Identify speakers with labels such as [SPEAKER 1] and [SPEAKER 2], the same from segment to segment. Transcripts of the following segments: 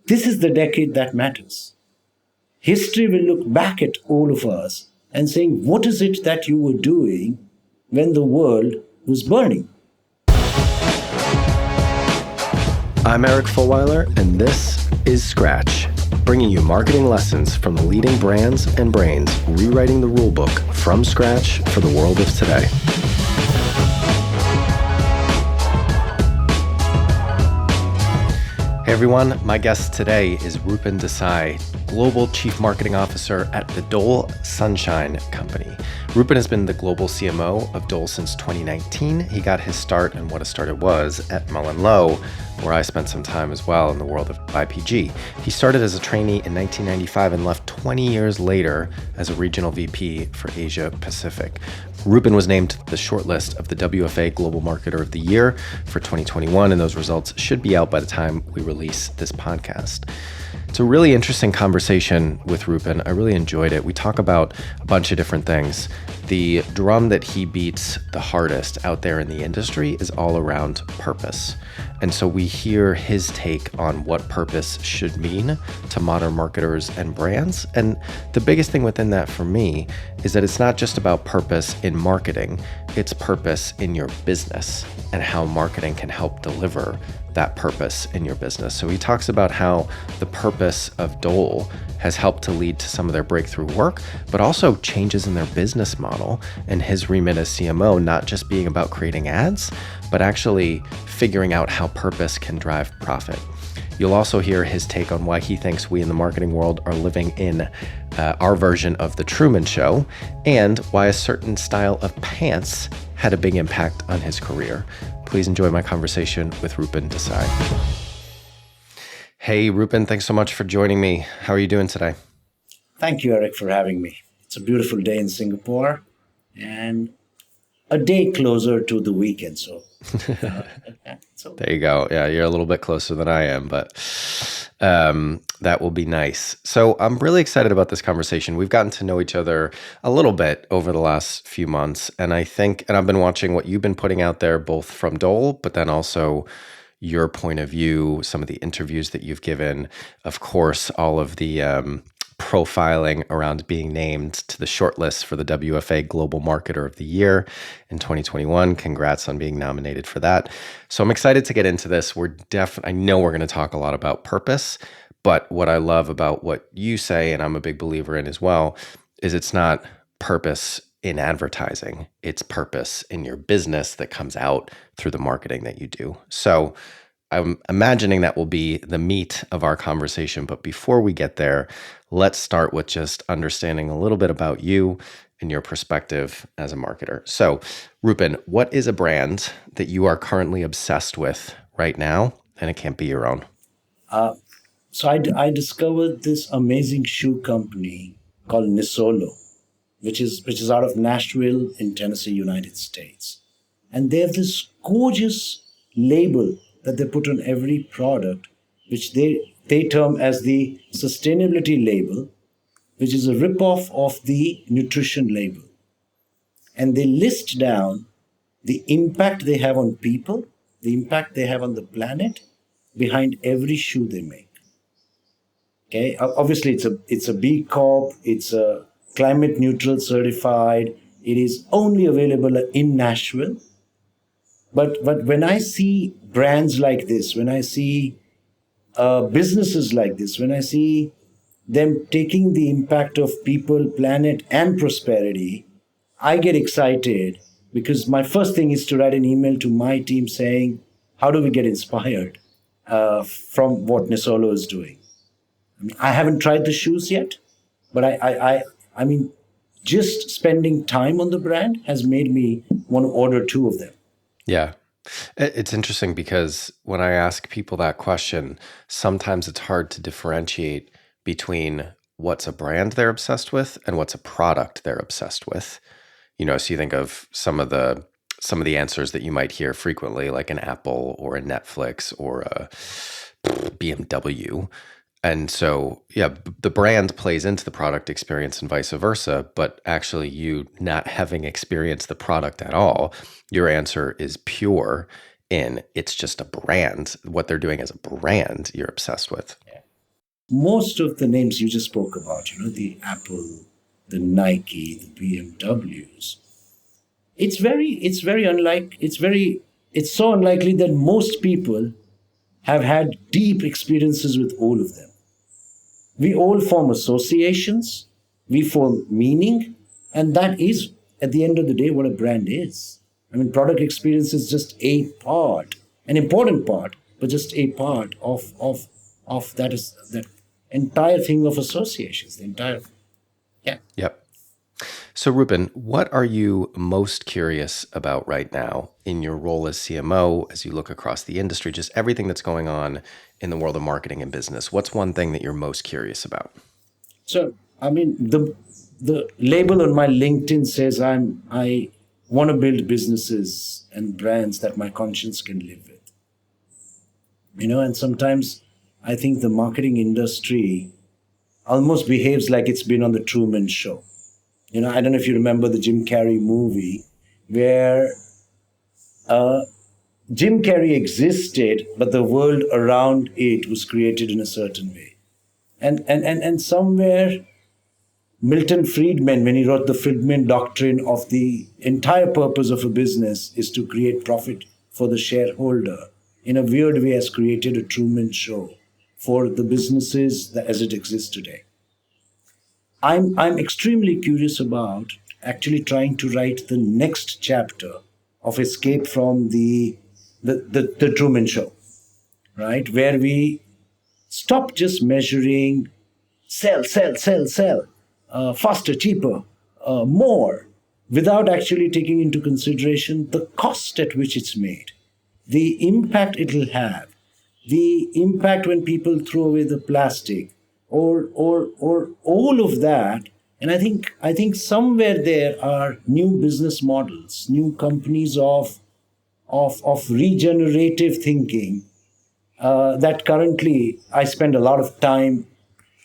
[SPEAKER 1] This is the decade that matters. History will look back at all of us and saying, what is it that you were doing when the world was burning?
[SPEAKER 2] I'm Eric Fulweiler, and this is Scratch, bringing you marketing lessons from the leading brands and brains rewriting the rulebook from scratch for the world of today. Hey everyone, my guest today is Rupen Desai, Global Chief Marketing Officer at the Dole Sunshine Company. Rupen has been the global CMO of Dole since 2019. He got his start, and what a start it was, at MullenLowe, where I spent some time as well in the world of IPG. He started as a trainee in 1995 and left 20 years later as a regional VP for Asia Pacific. Rupen was named to the shortlist of the WFA Global Marketer of the Year for 2021, and those results should be out by the time we release this podcast. It's a really interesting conversation with Rupen. I really enjoyed it. We talk about a bunch of different things. The drum that he beats the hardest out there in the industry is all around purpose. And so we hear his take on what purpose should mean to modern marketers and brands. And the biggest thing within that for me is that it's not just about purpose in marketing, it's purpose in your business and how marketing can help deliver that purpose in your business. So he talks about how the purpose of Dole has helped to lead to some of their breakthrough work, but also changes in their business model and his remit as CMO, not just being about creating ads, but actually figuring out how purpose can drive profit. You'll also hear his take on why he thinks we in the marketing world are living in our version of the Truman Show, and why a certain style of pants had a big impact on his career. Please enjoy my conversation with Rupen Desai. Hey, Rupen, thanks so much for joining me. How are you doing today?
[SPEAKER 1] Thank you, Eric, for having me. It's a beautiful day in Singapore and a day closer to the weekend. So
[SPEAKER 2] there you go. Yeah, you're a little bit closer than I am, but that will be nice. So I'm really excited about this conversation. We've gotten to know each other a little bit over the last few months. And I've been watching what you've been putting out there, both from Dole, but then also your point of view, some of the interviews that you've given, of course, all of the profiling around being named to the shortlist for the WFA Global Marketer of the Year in 2021. Congrats on being nominated for that. So I'm excited to get into this. I know we're going to talk a lot about purpose, but what I love about what you say, and I'm a big believer in as well, is it's not purpose in advertising. It's purpose in your business that comes out through the marketing that you do. So I'm imagining that will be the meat of our conversation. But before we get there, let's start with just understanding a little bit about you and your perspective as a marketer. So, Rupen, what is a brand that you are currently obsessed with right now? And it can't be your own.
[SPEAKER 1] So I discovered this amazing shoe company called Nisolo, which is out of Nashville in Tennessee, United States. And they have this gorgeous label that they put on every product, which they term as the sustainability label, which is a ripoff of the nutrition label. And they list down the impact they have on people, the impact they have on the planet behind every shoe they make. Okay, obviously it's a B Corp, it's a climate neutral certified. It is only available in Nashville. But when I see brands like this, when I see businesses like this, when I see them taking the impact of people, planet, and prosperity, I get excited because my first thing is to write an email to my team saying, how do we get inspired from what Nisolo is doing? I mean, I haven't tried the shoes yet, but I mean, just spending time on the brand has made me want to order 2 of them.
[SPEAKER 2] Yeah. It's interesting because when I ask people that question, sometimes it's hard to differentiate between what's a brand they're obsessed with and what's a product they're obsessed with. So you think of some of the answers that you might hear frequently, like an Apple or a Netflix or a BMW. And so, yeah, the brand plays into the product experience and vice versa, but actually you not having experienced the product at all, your answer is pure in it's just a brand. What they're doing as a brand, you're obsessed with.
[SPEAKER 1] Yeah. most of the names you just spoke about, the Apple, the Nike, the BMWs, it's so unlikely that most people have had deep experiences with all of them. We all form associations, we form meaning, and that is, at the end of the day, what a brand is. I mean, product experience is just a part, an important part, but just a part of that entire thing of associations, the entire, yeah.
[SPEAKER 2] Yep. So, Rupen, what are you most curious about right now in your role as CMO as you look across the industry, just everything that's going on in the world of marketing and business? What's one thing that you're most curious about?
[SPEAKER 1] So, I mean, the label on my LinkedIn says I want to build businesses and brands that my conscience can live with. And sometimes I think the marketing industry almost behaves like it's been on the Truman Show. I don't know if you remember the Jim Carrey movie where Jim Carrey existed, but the world around it was created in a certain way. And somewhere Milton Friedman, when he wrote the Friedman Doctrine of the entire purpose of a business is to create profit for the shareholder, in a weird way has created a Truman Show for the businesses as it exists today. I'm extremely curious about actually trying to write the next chapter of escape from the Truman Show, right? Where we stop just measuring sell, faster, cheaper, more, without actually taking into consideration the cost at which it's made, the impact it will have, the impact when people throw away the plastic, or all of that. And I think somewhere there are new business models, new companies of regenerative thinking that currently I spend a lot of time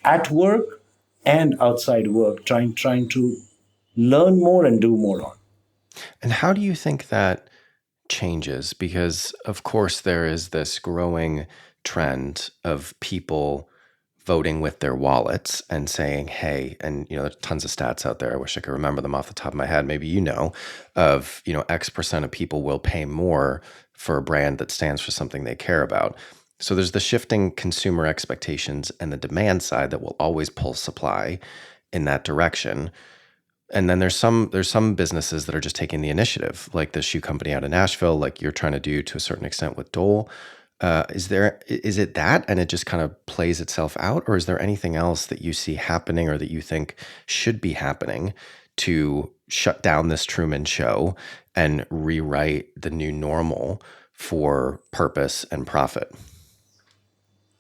[SPEAKER 1] at work and outside work trying to learn more and do more on.
[SPEAKER 2] And how do you think that changes? Because, of course, there is this growing trend of people voting with their wallets and saying, hey, and there's tons of stats out there. I wish I could remember them off the top of my head. Maybe of X% of people will pay more for a brand that stands for something they care about. So there's the shifting consumer expectations and the demand side that will always pull supply in that direction. And then there's some businesses that are just taking the initiative, like the shoe company out of Nashville, like you're trying to do to a certain extent with Dole. Is it that, and it just kind of plays itself out, or is there anything else that you see happening or that you think should be happening to shut down this Truman Show and rewrite the new normal for purpose and profit?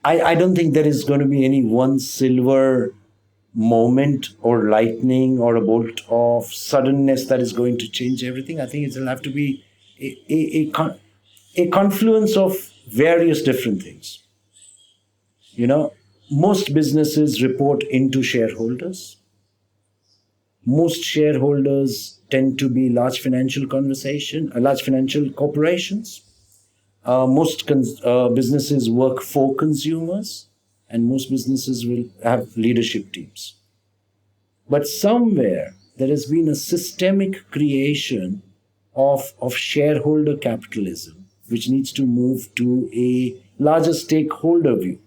[SPEAKER 1] I don't think there is going to be any one silver moment or lightning or a bolt of suddenness that is going to change everything. I think it will have to be a confluence of various different things. Most businesses report into shareholders. Most shareholders tend to be large financial corporations. Most businesses work for consumers, and most businesses will have leadership teams. But somewhere there has been a systemic creation of shareholder capitalism, which needs to move to a larger stakeholder view.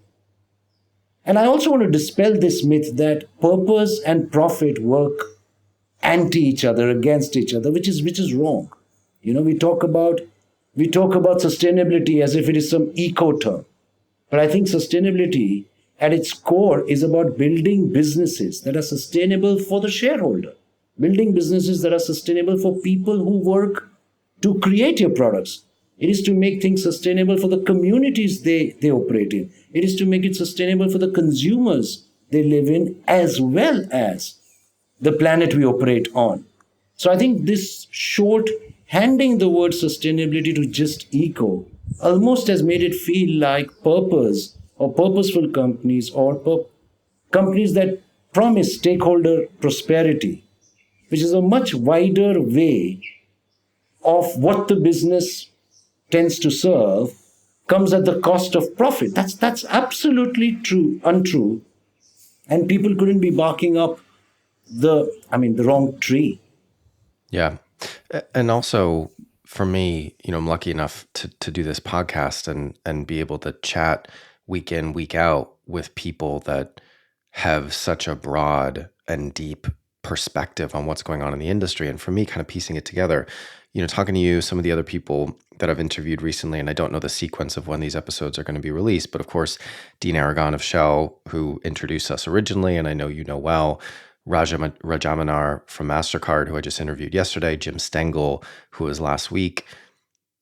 [SPEAKER 1] And I also want to dispel this myth that purpose and profit work anti each other, against each other, which is wrong. We talk about sustainability as if it is some eco term. But I think sustainability at its core is about building businesses that are sustainable for the shareholder, building businesses that are sustainable for people who work to create your products. It is to make things sustainable for the communities they operate in. It is to make it sustainable for the consumers they live in, as well as the planet we operate on. So I think this short handing the word sustainability to just eco almost has made it feel like purpose or purposeful companies or companies that promise stakeholder prosperity, which is a much wider way of what the business tends to serve, comes at the cost of profit. That's absolutely untrue. And people couldn't be barking up the wrong tree.
[SPEAKER 2] Yeah. And also for me, I'm lucky enough to do this podcast and be able to chat week in, week out with people that have such a broad and deep perspective on what's going on in the industry. And for me, kind of piecing it together, talking to you, some of the other people that I've interviewed recently, and I don't know the sequence of when these episodes are going to be released, but of course, Dean Aragon of Shell, who introduced us originally, and I know you know well, Rajamanar from MasterCard, who I just interviewed yesterday, Jim Stengel, who was last week.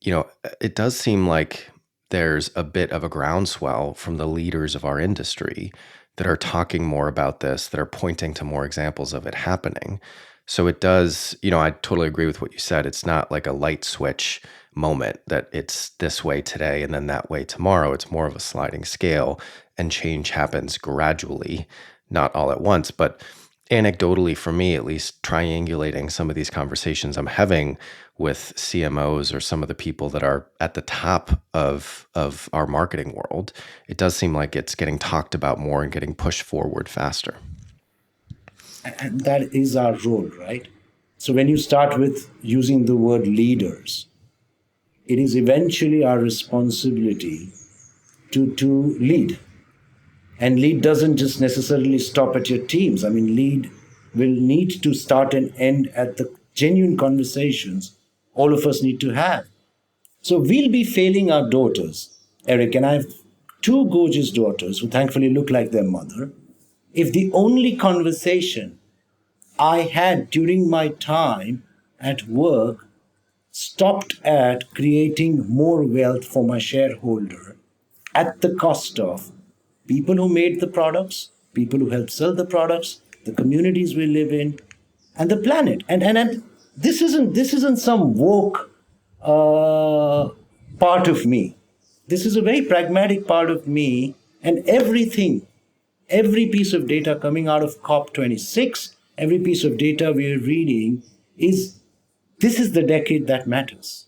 [SPEAKER 2] It does seem like there's a bit of a groundswell from the leaders of our industry that are talking more about this, that are pointing to more examples of it happening. So it does, I totally agree with what you said. It's not like a light switch moment that it's this way today and then that way tomorrow. It's more of a sliding scale, and change happens gradually, not all at once. But anecdotally, for me at least, triangulating some of these conversations I'm having with CMOs or some of the people that are at the top of our marketing world, it does seem like it's getting talked about more and getting pushed forward faster.
[SPEAKER 1] And that is our role, right? So when you start with using the word leaders, it is eventually our responsibility to lead. And lead doesn't just necessarily stop at your teams. Lead will need to start and end at the genuine conversations all of us need to have. So we'll be failing our daughters. Eric and I have two gorgeous daughters who thankfully look like their mother. If the only conversation I had during my time at work stopped at creating more wealth for my shareholder at the cost of people who made the products, people who helped sell the products, the communities we live in, and the planet. And this isn't some woke part of me. This is a very pragmatic part of me, and every piece of data coming out of COP26, every piece of data we are reading is this is the decade that matters.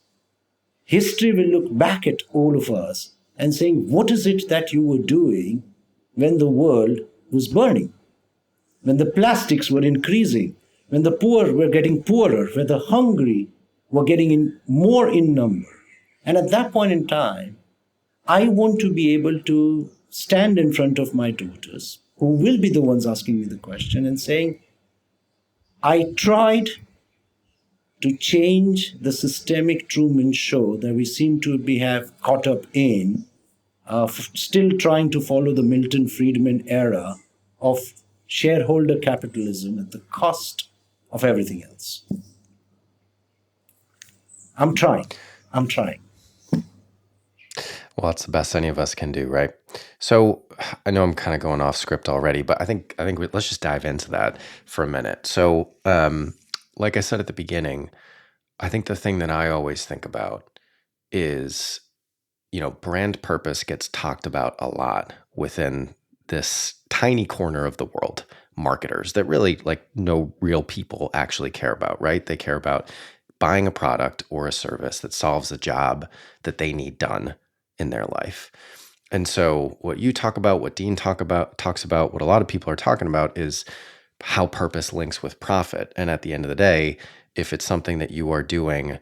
[SPEAKER 1] History will look back at all of us and saying, what is it that you were doing when the world was burning? When the plastics were increasing, when the poor were getting poorer, when the hungry were getting more in number. And at that point in time, I want to be able to stand in front of my daughters, who will be the ones asking me the question, and saying, I tried to change the systemic Truman Show that we seem to have caught up in, still trying to follow the Milton Friedman era of shareholder capitalism at the cost of everything else. I'm trying.
[SPEAKER 2] Well, that's the best any of us can do, right? So I know I'm kind of going off script already, but I think let's just dive into that for a minute. So, like I said at the beginning, I think the thing that I always think about is, brand purpose gets talked about a lot within this tiny corner of the world, marketers that really like no real people actually care about, right? They care about buying a product or a service that solves a job that they need done in their life. And so what you talk about, what Dean talks about, what a lot of people are talking about is how purpose links with profit. And at the end of the day, if it's something that you are doing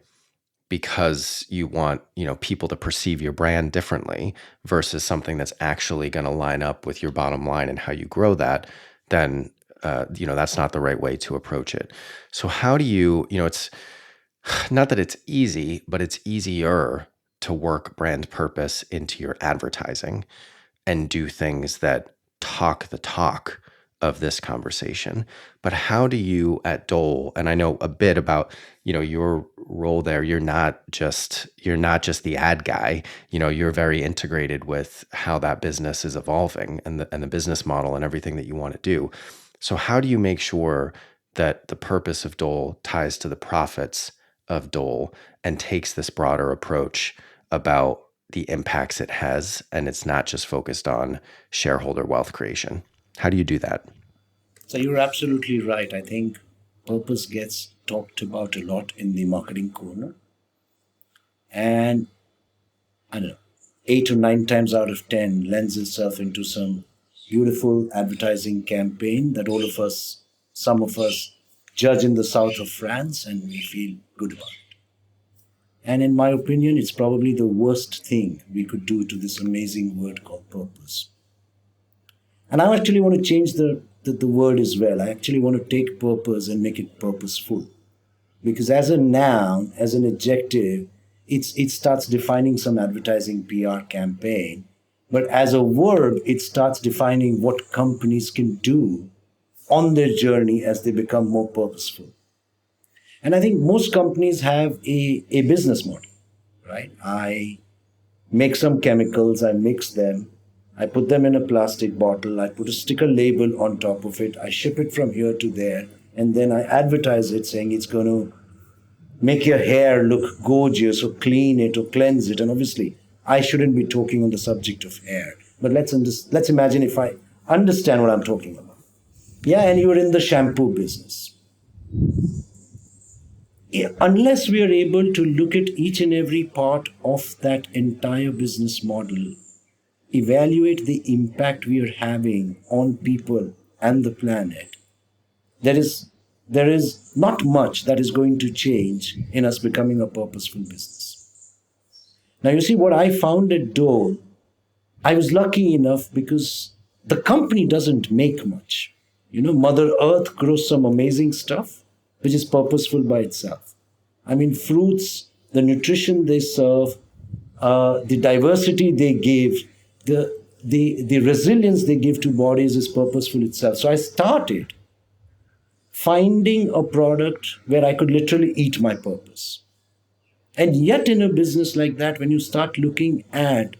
[SPEAKER 2] because you want, people to perceive your brand differently versus something that's actually going to line up with your bottom line and how you grow that, then that's not the right way to approach it. So how do you, it's not that it's easy, but it's easier to work brand purpose into your advertising and do things that talk the talk of this conversation. But how do you at Dole, and I know a bit about, your role there, you're not just the ad guy, you're very integrated with how that business is evolving and the business model and everything that you want to do. So how do you make sure that the purpose of Dole ties to the profits of Dole and takes this broader approach about the impacts it has, and it's not just focused on shareholder wealth creation? How do you do that?
[SPEAKER 1] So you're absolutely right. I think purpose gets talked about a lot in the marketing corner. And I don't know. 8 or 9 times out of 10 lends itself into some beautiful advertising campaign that all of us, some of us, judge in the south of France and we feel good about it. And in my opinion, it's probably the worst thing we could do to this amazing word called purpose. And I actually want to change the word as well. I actually want to take purpose and make it purposeful. Because as a noun, as an adjective, it starts defining some advertising PR campaign. But as a verb, it starts defining what companies can do on their journey as they become more purposeful. And I think most companies have a business model, right? I make some chemicals, I mix them, I put them in a plastic bottle, I put a sticker label on top of it, I ship it from here to there, and then I advertise it saying it's going to make your hair look gorgeous or clean it or cleanse it. And obviously, I shouldn't be talking on the subject of hair. But let's imagine if I understand what I'm talking about. Yeah, and you're in the shampoo business. Yeah, unless we are able to look at each and every part of that entire business model, evaluate the impact we are having on people and the planet, there is not much that is going to change in us becoming a purposeful business. Now, you see, what I found at Dole, I was lucky enough because the company doesn't make much. Mother Earth grows some amazing stuff, which is purposeful by itself. I mean, fruits, the nutrition they serve, the diversity they give, the resilience they give to bodies is purposeful itself. So I started finding a product where I could literally eat my purpose. And yet in a business like that, when you start looking at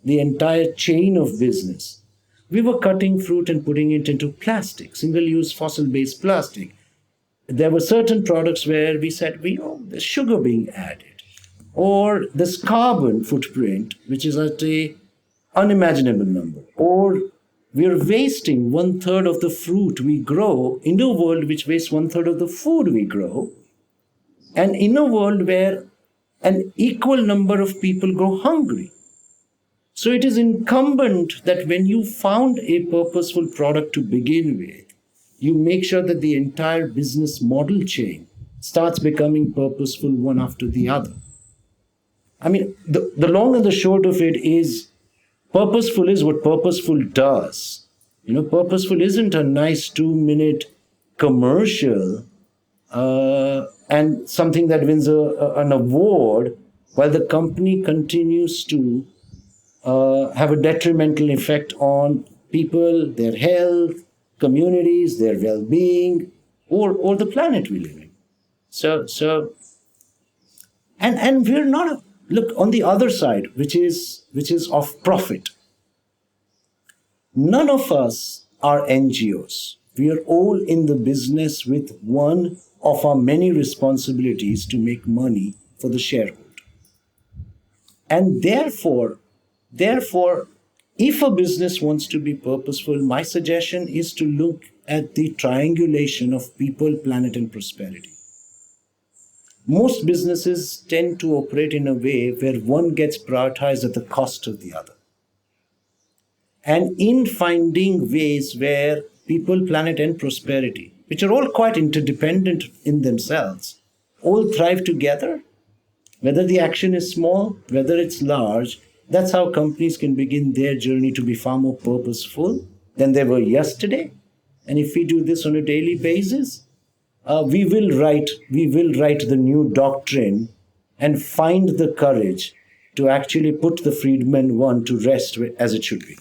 [SPEAKER 1] the entire chain of business, we were cutting fruit and putting it into plastic, single-use fossil-based plastic. There were certain products where we said, there's sugar being added. Or this carbon footprint, which is at a unimaginable number. Or we're wasting 1/3 of the fruit we grow in a world which wastes 1/3 of the food we grow. And in a world where an equal number of people go hungry. So it is incumbent that when you found a purposeful product to begin with, you make sure that the entire business model chain starts becoming purposeful one after the other. I mean, the long and the short of it is, purposeful is what purposeful does. Purposeful isn't a nice 2-minute commercial and something that wins an award while the company continues to have a detrimental effect on people, their health, communities, their well-being, or the planet we live in. And we're not look on the other side, which is of profit. None of us are NGOs. We are all in the business with one of our many responsibilities to make money for the shareholder. And therefore, if a business wants to be purposeful, my suggestion is to look at the triangulation of people, planet, and prosperity. Most businesses tend to operate in a way where one gets prioritized at the cost of the other. And in finding ways where people, planet, and prosperity, which are all quite interdependent in themselves, all thrive together, whether the action is small, whether it's large, that's how companies can begin their journey to be far more purposeful than they were yesterday. And if we do this on a daily basis, we will write the new doctrine and find the courage to actually put the Friedman one to rest as it should be.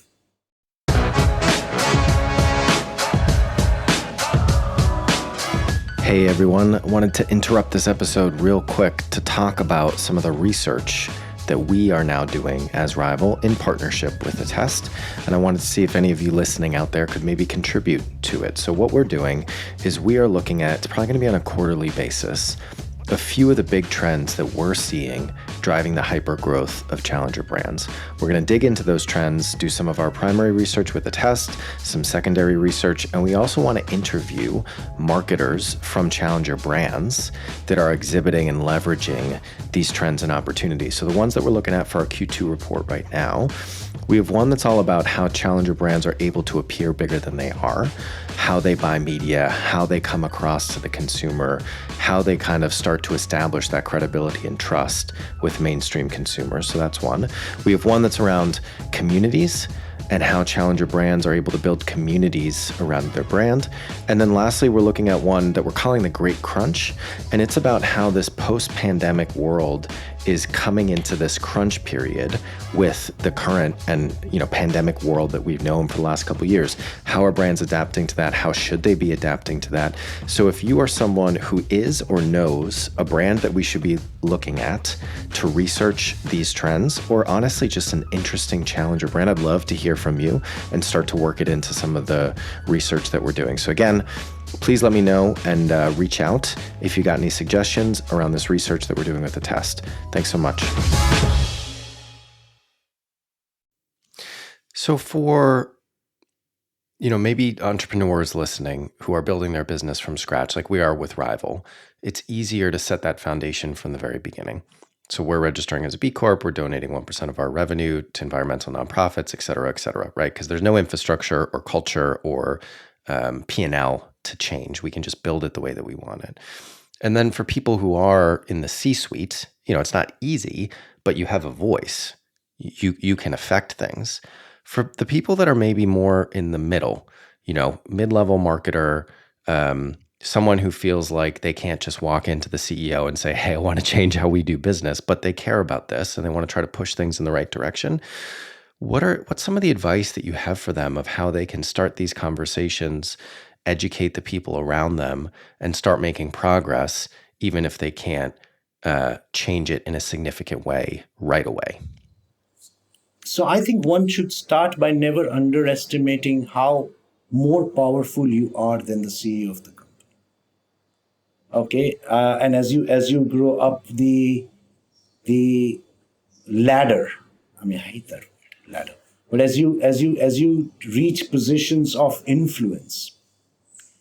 [SPEAKER 2] Hey everyone, wanted to interrupt this episode real quick to talk about some of the research that we are now doing as Rival in partnership with Attest, and I wanted to see if any of you listening out there could maybe contribute to it. So what we're doing is we are looking at, it's probably going to be on a quarterly basis, a few of the big trends that we're seeing driving the hyper growth of challenger brands. We're going to dig into those trends, do some of our primary research with the test, some secondary research, and we also want to interview marketers from challenger brands that are exhibiting and leveraging these trends and opportunities. So the ones that we're looking at for our Q2 report right now, we have one that's all about how challenger brands are able to appear bigger than they are, how they buy media, how they come across to the consumer, how they kind of start to establish that credibility and trust with mainstream consumers. So that's one. We have one that's around communities and how challenger brands are able to build communities around their brand. And then lastly, we're looking at one that we're calling the Great Crunch. And it's about how this post-pandemic world is coming into this crunch period with the current and pandemic world that we've known for the last couple of years. How are brands adapting to that? How should they be adapting to that? So if you are someone who is or knows a brand that we should be looking at to research these trends, or honestly just an interesting challenger brand, I'd love to hear from you and start to work it into some of the research that we're doing. So again, please let me know and reach out if you got any suggestions around this research that we're doing with the test. Thanks so much. So for, maybe entrepreneurs listening who are building their business from scratch, like we are with Rival, it's easier to set that foundation from the very beginning. So we're registering as a B Corp, we're donating 1% of our revenue to environmental nonprofits, et cetera, right? Because there's no infrastructure or culture or P&L to change. We can just build it the way that we want it. And then for people who are in the C-suite, it's not easy, but you have a voice. You can affect things. For the people that are maybe more in the middle, mid-level marketer, someone who feels like they can't just walk into the CEO and say, hey, I want to change how we do business, but they care about this and they want to try to push things in the right direction. What's some of the advice that you have for them of how they can start these conversations, educate the people around them, and start making progress, even if they can't change it in a significant way right away?
[SPEAKER 1] So I think one should start by never underestimating how more powerful you are than the CEO of the company. Okay, and as you grow up the ladder, I hate that word, ladder, but as you reach positions of influence,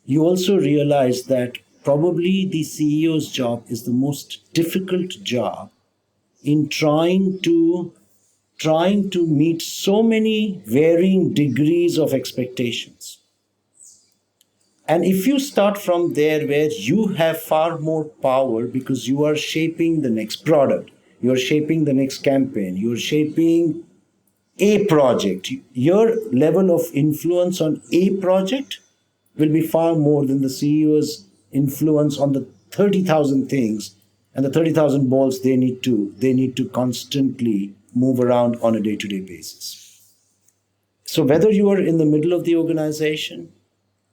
[SPEAKER 1] you also realize that probably the CEO's job is the most difficult job in trying to meet so many varying degrees of expectations. And if you start from there where you have far more power because you are shaping the next product, you are shaping the next campaign, you are shaping a project, your level of influence on a project will be far more than the CEO's influence on the 30,000 things and the 30,000 balls they need to constantly move around on a day-to-day basis. So whether you are in the middle of the organization,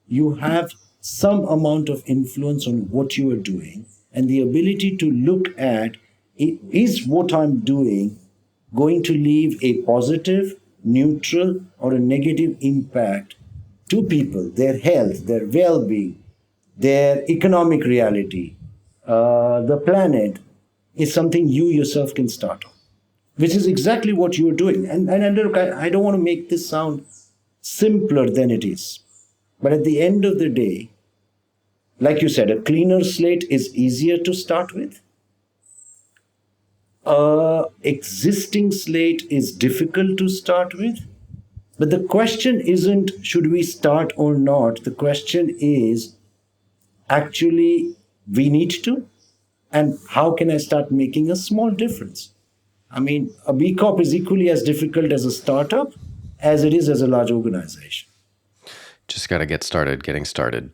[SPEAKER 1] you have some amount of influence on what you are doing and the ability to look at, is what I'm doing going to leave a positive, neutral, or a negative impact to people, their health, their well-being, their economic reality, the planet, is something you yourself can start on, which is exactly what you're doing. And look, I don't want to make this sound simpler than it is. But at the end of the day, like you said, a cleaner slate is easier to start with. Existing slate is difficult to start with. But the question isn't should we start or not. The question is actually we need to. And how can I start making a small difference? A B Corp is equally as difficult as a startup as it is as a large organization.
[SPEAKER 2] Just got to getting started.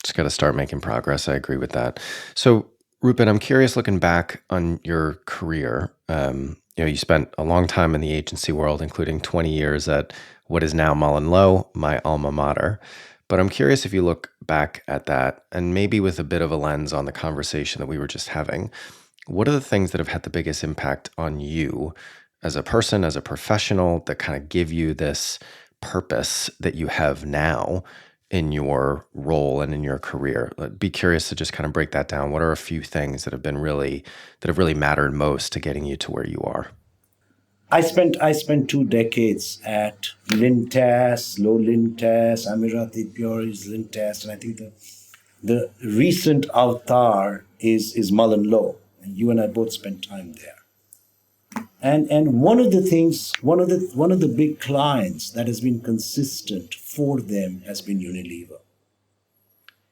[SPEAKER 2] Just got to start making progress. I agree with that. So, Rupen, I'm curious, looking back on your career, you spent a long time in the agency world, including 20 years at what is now Mullen Lowe, my alma mater. But I'm curious if you look back at that and maybe with a bit of a lens on the conversation that we were just having, what are the things that have had the biggest impact on you as a person, as a professional, that kind of give you this purpose that you have now in your role and in your career? Be curious to just kind of break that down. What are a few things that have really mattered most to getting you to where you are?
[SPEAKER 1] I spent 2 decades at Lintas, Low Lintas, Amirati Pure's Lintas, and I think the recent avatar is Mullen Low, and you and I both spent time there. And one of the things, one of the big clients that has been consistent for them has been Unilever.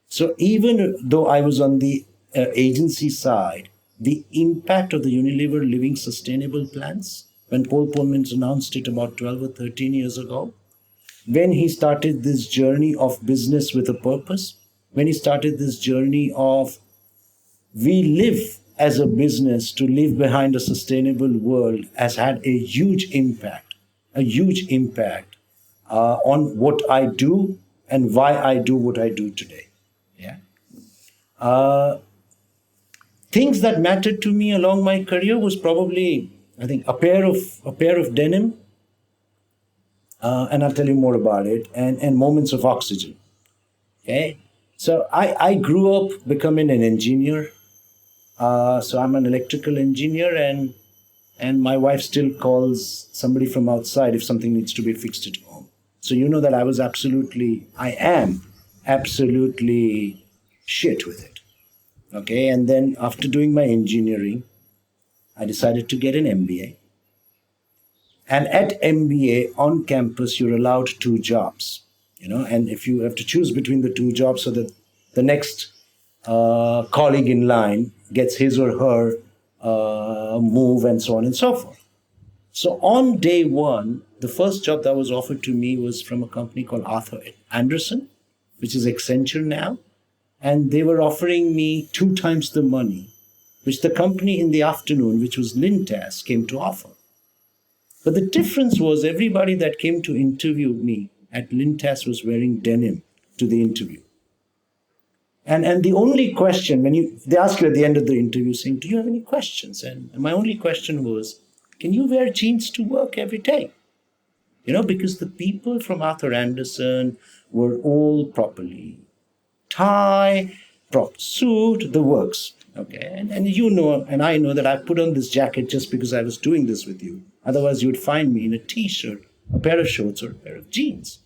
[SPEAKER 1] So even though I was on the agency side, the impact of the Unilever Living Sustainable Plans, when Paul Polman announced it about 12 or 13 years ago, when he started this journey of business with a purpose, when he started this journey of we live as a business to live behind a sustainable world, has had a huge impact on what I do and why I do what I do today. Yeah. Things that mattered to me along my career was probably, I think, a pair of denim, and I'll tell you more about it, and moments of oxygen. Okay. So I grew up becoming an engineer. So I'm an electrical engineer, and my wife still calls somebody from outside if something needs to be fixed at home. So you know that I am absolutely shit with it. Okay, and then after doing my engineering, I decided to get an MBA. And at MBA on campus, you're allowed two jobs, and if you have to choose between the two jobs so that the next colleague in line gets his or her move and so on and so forth. So on day one, the first job that was offered to me was from a company called Arthur Anderson, which is Accenture now. And they were offering me 2 times the money, which the company in the afternoon, which was Lintas, came to offer. But the difference was everybody that came to interview me at Lintas was wearing denim to the interview. And the only question, they ask you at the end of the interview saying, do you have any questions? And my only question was, can you wear jeans to work every day? Because the people from Arthur Anderson were all properly tie, proper suit, the works. Okay. And and I know that I put on this jacket just because I was doing this with you. Otherwise, you'd find me in a t-shirt, a pair of shorts, or a pair of jeans.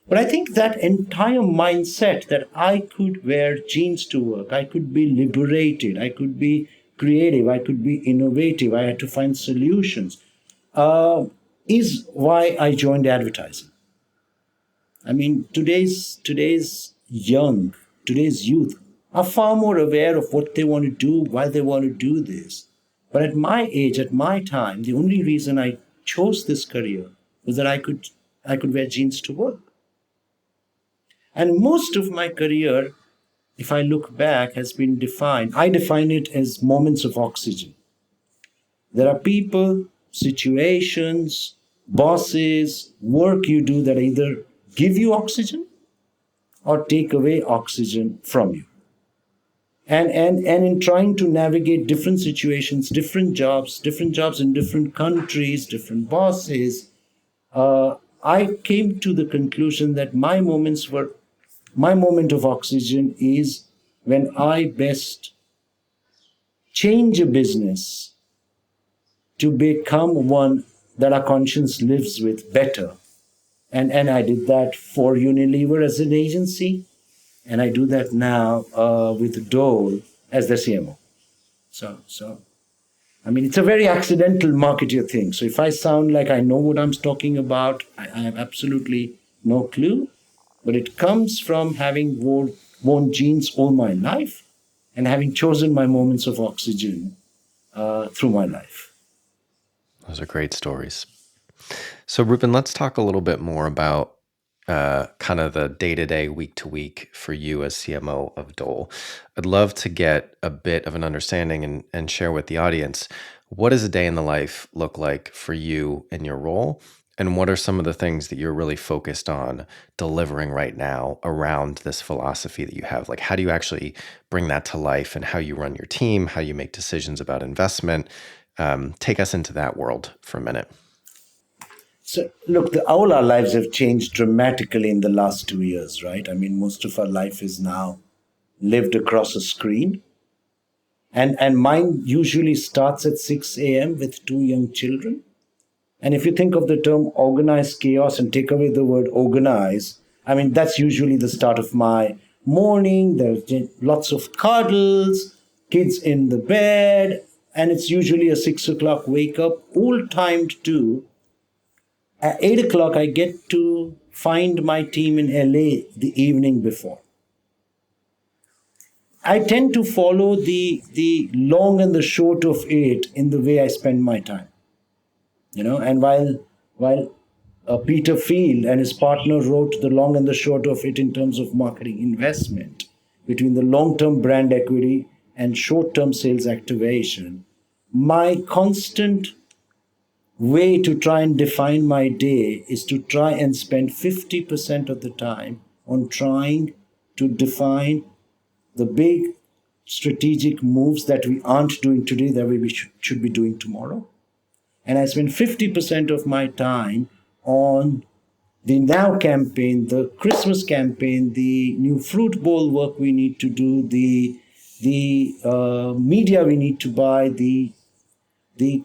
[SPEAKER 1] But I think that entire mindset that I could wear jeans to work, I could be liberated, I could be creative, I could be innovative, I had to find solutions, is why I joined advertising. I mean, today's youth are far more aware of what they want to do, why they want to do this. But at my age, at my time, the only reason I chose this career was that I could wear jeans to work. And most of my career, if I look back, has been I define it as moments of oxygen. There are people, situations, bosses, work you do that either give you oxygen or take away oxygen from you. And in trying to navigate different situations, different jobs in different countries, different bosses, I came to the conclusion that my moment of oxygen is when I best change a business to become one that our conscience lives with better. And I did that for Unilever as an agency, and I do that now with Dole as the CMO. So I mean, it's a very accidental marketeer thing. So if I sound like I know what I'm talking about, I have absolutely no clue. But it comes from having worn jeans all my life and having chosen my moments of oxygen through my life.
[SPEAKER 2] Those are great stories. So, Rupen, let's talk a little bit more about kind of the day-to-day, week-to-week for you as CMO of Dole. I'd love to get a bit of an understanding and share with the audience, what does a day in the life look like for you in your role? And what are some of the things that you're really focused on delivering right now around this philosophy that you have? Like, how do you actually bring that to life and how you run your team, how you make decisions about investment? Take us into that world for a minute.
[SPEAKER 1] So, look, all our lives have changed dramatically in the last 2 years, right? I mean, most of our life is now lived across a screen. And mine usually starts at 6 a.m. with two young children. And if you think of the term organized chaos and take away the word organize, I mean, that's usually the start of my morning. There's lots of cuddles, kids in the bed, and it's usually a 6 o'clock wake up, all timed to. At 8 o'clock, I get to find my team in LA the evening before. I tend to follow the long and the short of it in the way I spend my time. And while Peter Field and his partner wrote the long and the short of it in terms of marketing investment between the long-term brand equity and short-term sales activation, my constant way to try and define my day is to try and spend 50% of the time on trying to define the big strategic moves that we aren't doing today that we should be doing tomorrow. And I spend 50% of my time on the now campaign, the Christmas campaign, the new fruit bowl work we need to do, the media we need to buy, the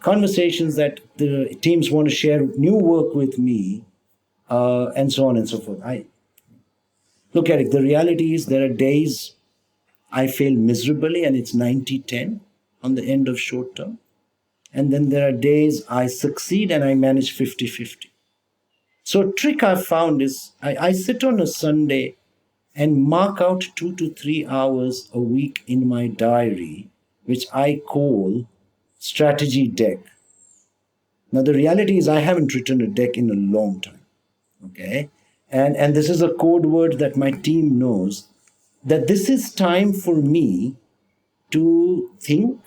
[SPEAKER 1] conversations that the teams want to share new work with me, and so on and so forth. I look at it. The reality is there are days I fail miserably and it's 90-10 on the end of short term. And then there are days I succeed and I manage 50-50. So a trick I've found is I sit on a Sunday and mark out 2 to 3 hours a week in my diary, which I call strategy deck. Now, the reality is I haven't written a deck in a long time, okay? And this is a code word that my team knows, that this is time for me to think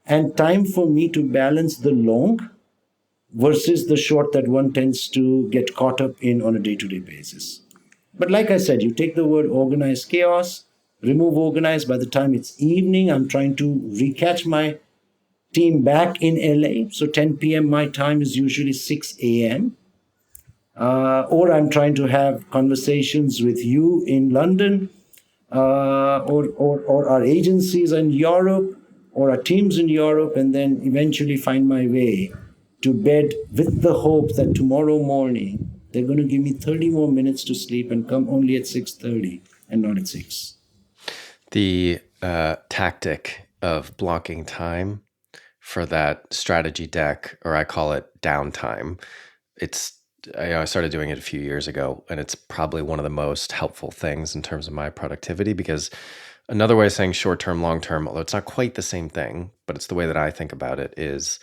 [SPEAKER 1] and time for me to balance the long versus the short that one tends to get caught up in on a day-to-day basis. But like I said, you take the word organized chaos, remove organized, by the time it's evening, I'm trying to recatch my team back in LA. So 10 p.m. my time is usually 6 a.m. Or I'm trying to have conversations with you in London, or our agencies in Europe, or our teams in Europe, and then eventually find my way to bed with the hope that tomorrow morning they're going to give me 30 more minutes to sleep and come only at 6:30 and not at 6.
[SPEAKER 2] The tactic of blocking time for that strategy deck, or I call it downtime, I started doing it a few years ago, and it's probably one of the most helpful things in terms of my productivity, because another way of saying short-term, long-term, although it's not quite the same thing, but it's the way that I think about it, is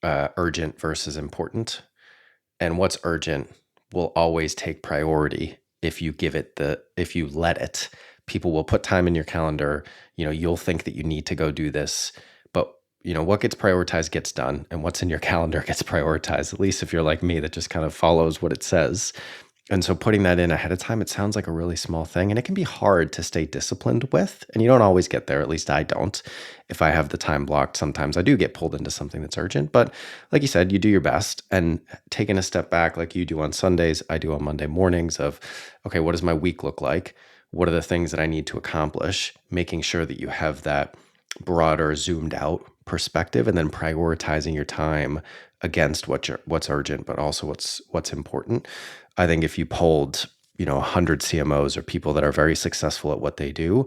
[SPEAKER 2] urgent versus important. And what's urgent will always take priority if you let it. People will put time in your calendar. You'll think that you need to go do this, but what gets prioritized gets done, and what's in your calendar gets prioritized, at least if you're like me that just kind of follows what it says. And so putting that in ahead of time, it sounds like a really small thing, and it can be hard to stay disciplined with, and you don't always get there. At least I don't. If I have the time blocked, sometimes I do get pulled into something that's urgent, but like you said, you do your best. And taking a step back like you do on Sundays, I do on Monday mornings, of, okay, what does my week look like? What are the things that I need to accomplish? Making sure that you have that broader, zoomed out perspective, and then prioritizing your time against what's urgent, but also what's important. I think if you polled, 100 CMOs or people that are very successful at what they do,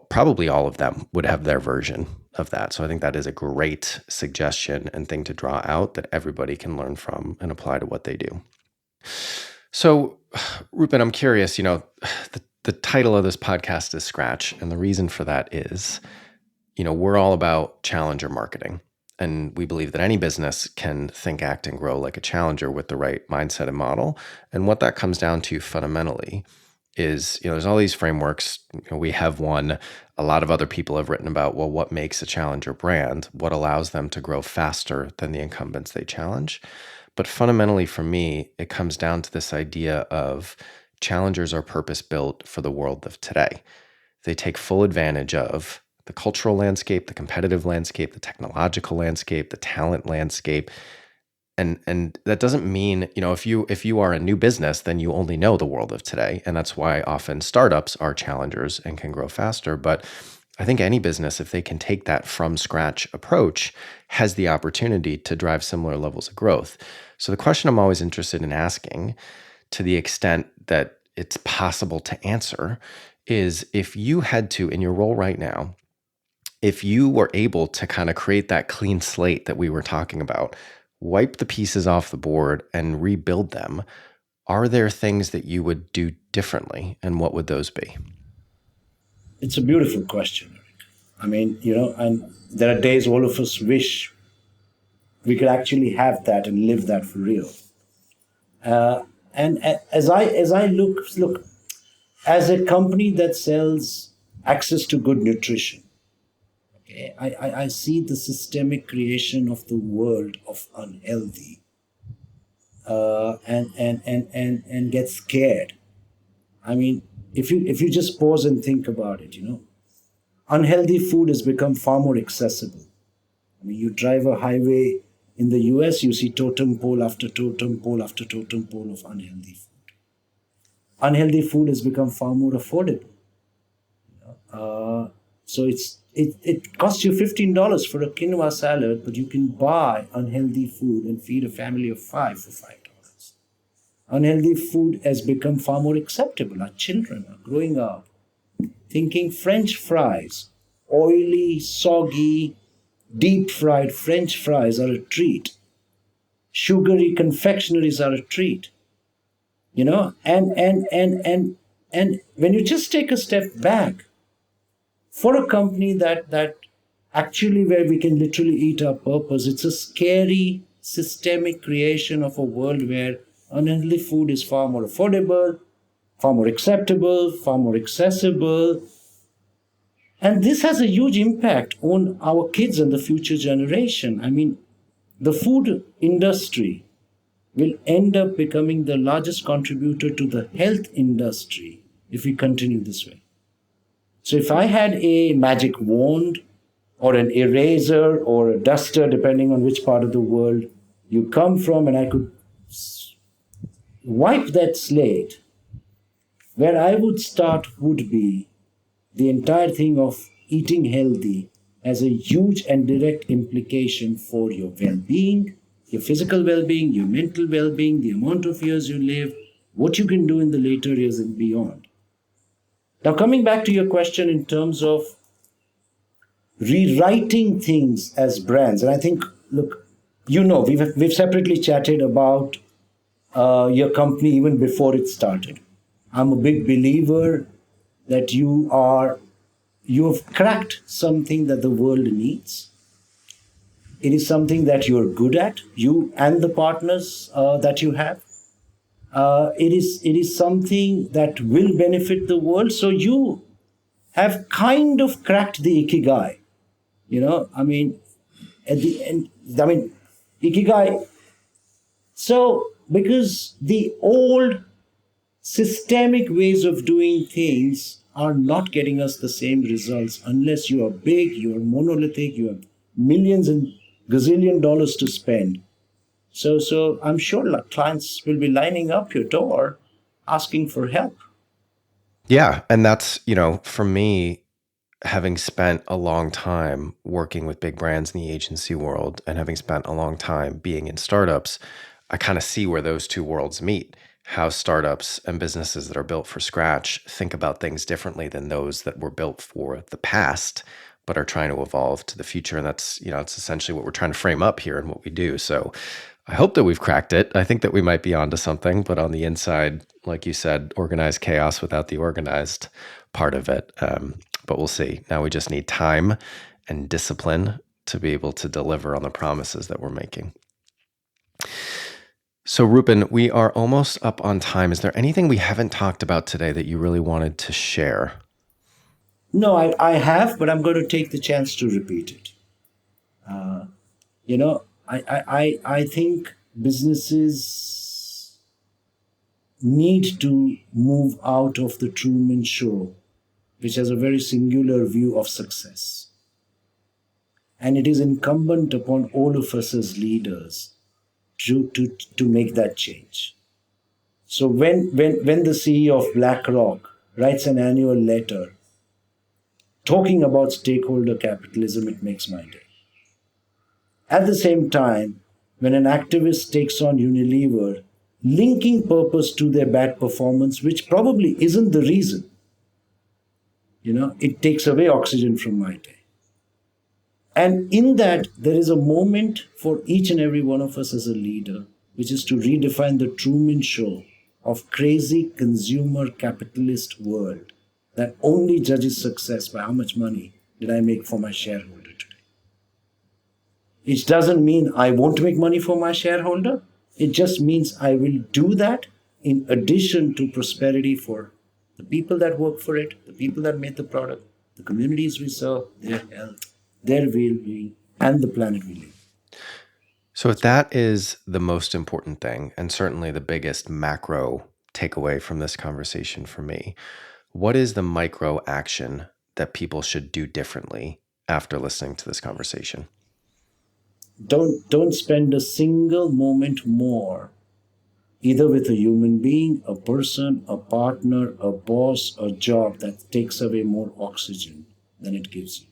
[SPEAKER 2] probably all of them would have their version of that. So I think that is a great suggestion and thing to draw out that everybody can learn from and apply to what they do. So, Rupen, I'm curious, the title of this podcast is Scratch. And the reason for that is, we're all about challenger marketing. And we believe that any business can think, act, and grow like a challenger with the right mindset and model. And what that comes down to fundamentally is, there's all these frameworks. We have one. A lot of other people have written about, well, what makes a challenger brand? What allows them to grow faster than the incumbents they challenge? But fundamentally, for me, it comes down to this idea of challengers are purpose-built for the world of today. They take full advantage of the cultural landscape, the competitive landscape, the technological landscape, the talent landscape, And that doesn't mean, if you are a new business, then you only know the world of today. And that's why often startups are challengers and can grow faster. But I think any business, if they can take that from scratch approach, has the opportunity to drive similar levels of growth. So the question I'm always interested in asking, to the extent that it's possible to answer, is if you had to, in your role right now, if you were able to kind of create that clean slate that we were talking about, wipe the pieces off the board and rebuild them, are there things that you would do differently? And what would those be?
[SPEAKER 1] It's a beautiful question, Eric. I mean, and there are days all of us wish we could actually have that and live that for real. And as I look as a company that sells access to good nutrition, okay, I see the systemic creation of the world of unhealthy, and get scared. I mean, if you just pause and think about it, unhealthy food has become far more accessible. I mean, you drive a highway in the US, you see totem pole after totem pole after totem pole of unhealthy food. Unhealthy food has become far more affordable. So it costs you $15 for a quinoa salad, but you can buy unhealthy food and feed a family of five for $5. Unhealthy food has become far more acceptable. Our children are growing up thinking French fries, oily, soggy, deep fried French fries are a treat. Sugary confectionaries are a treat. And when you just take a step back, for a company that actually where we can literally eat our purpose, it's a scary systemic creation of a world where unhealthy food is far more affordable, far more acceptable, far more accessible. And this has a huge impact on our kids and the future generation. I mean, the food industry will end up becoming the largest contributor to the health industry if we continue this way. So if I had a magic wand or an eraser or a duster, depending on which part of the world you come from, and I could wipe that slate, where I would start would be the entire thing of eating healthy has a huge and direct implication for your well-being, your physical well-being, your mental well-being, the amount of years you live, what you can do in the later years and beyond. Now, coming back to your question in terms of rewriting things as brands, and I think, look, we've separately chatted about your company even before it started. I'm a big believer that you've cracked something that the world needs. It is something that you're good at, you and the partners that you have. It is something that will benefit the world. So you have kind of cracked the ikigai. I mean, at the end, ikigai. So because the old systemic ways of doing things are not getting us the same results unless you are big, you are monolithic, you have millions and gazillion dollars to spend. So I'm sure clients will be lining up your door asking for help.
[SPEAKER 2] Yeah. And that's, for me, having spent a long time working with big brands in the agency world and having spent a long time being in startups, I kind of see where those two worlds meet. How startups and businesses that are built for scratch think about things differently than those that were built for the past, but are trying to evolve to the future. And that's, it's essentially what we're trying to frame up here and what we do. So I hope that we've cracked it. I think that we might be onto something, but on the inside, like you said, organized chaos without the organized part of it. But we'll see. Now we just need time and discipline to be able to deliver on the promises that we're making. So Rupen, we are almost up on time. Is there anything we haven't talked about today that you really wanted to share?
[SPEAKER 1] No, I have, but I'm going to take the chance to repeat it. I think businesses need to move out of the Truman Show, which has a very singular view of success. And it is incumbent upon all of us as leaders to make that change. So when the CEO of BlackRock writes an annual letter talking about stakeholder capitalism, it makes my day. At the same time, when an activist takes on Unilever, linking purpose to their bad performance, which probably isn't the reason, it takes away oxygen from my day. And in that, there is a moment for each and every one of us as a leader, which is to redefine the Truman Show of crazy consumer capitalist world that only judges success by how much money did I make for my shareholder today. It doesn't mean I won't make money for my shareholder. It just means I will do that in addition to prosperity for the people that work for it, the people that made the product, the communities we serve, their health, their well-being, and the planet we live.
[SPEAKER 2] So if that is the most important thing, and certainly the biggest macro takeaway from this conversation for me, what is the micro action that people should do differently after listening to this conversation?
[SPEAKER 1] Don't spend a single moment more either with a human being, a person, a partner, a boss, a job that takes away more oxygen than it gives you.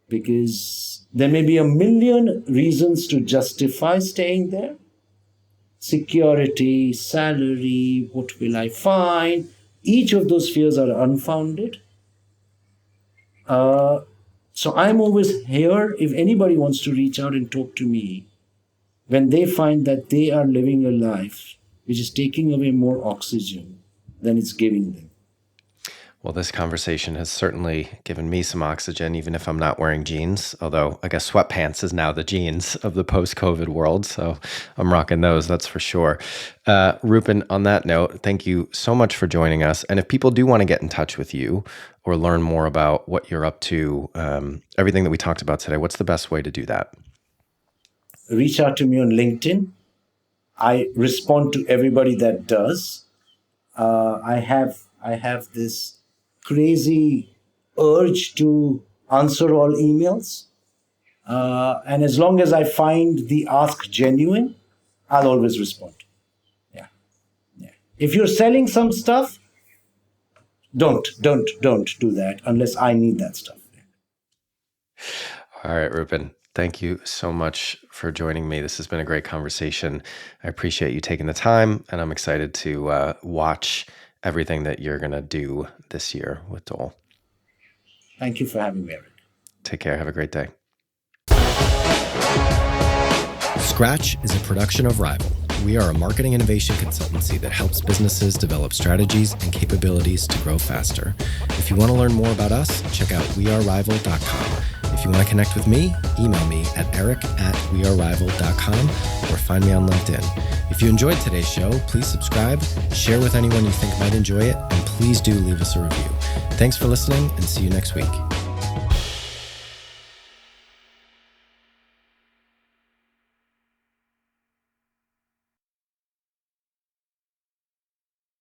[SPEAKER 1] Because there may be a million reasons to justify staying there. Security, salary, what will I find? Each of those fears are unfounded. So I'm always here if anybody wants to reach out and talk to me when they find that they are living a life which is taking away more oxygen than it's giving them.
[SPEAKER 2] Well, this conversation has certainly given me some oxygen, even if I'm not wearing jeans, although I guess sweatpants is now the jeans of the post-COVID world. So I'm rocking those, that's for sure. Rupen, on that note, thank you so much for joining us. And if people do want to get in touch with you or learn more about what you're up to, everything that we talked about today, what's the best way to do that?
[SPEAKER 1] Reach out to me on LinkedIn. I respond to everybody that does. I have this crazy urge to answer all emails. And as long as I find the ask genuine, I'll always respond. Yeah. If you're selling some stuff, don't do that unless I need that stuff.
[SPEAKER 2] All right, Rupen. Thank you so much for joining me. This has been a great conversation. I appreciate you taking the time, and I'm excited to watch everything that you're going to do this year with Dole.
[SPEAKER 1] Thank you for having me, Eric.
[SPEAKER 2] Take care. Have a great day.
[SPEAKER 3] Scratch is a production of Rival. We are a marketing innovation consultancy that helps businesses develop strategies and capabilities to grow faster. If you want to learn more about us, check out wearerival.com. If you want to connect with me, email me at eric@wearerival.com or find me on LinkedIn. If you enjoyed today's show, please subscribe, share with anyone you think might enjoy it, and please do leave us a review. Thanks for listening, and see you next week.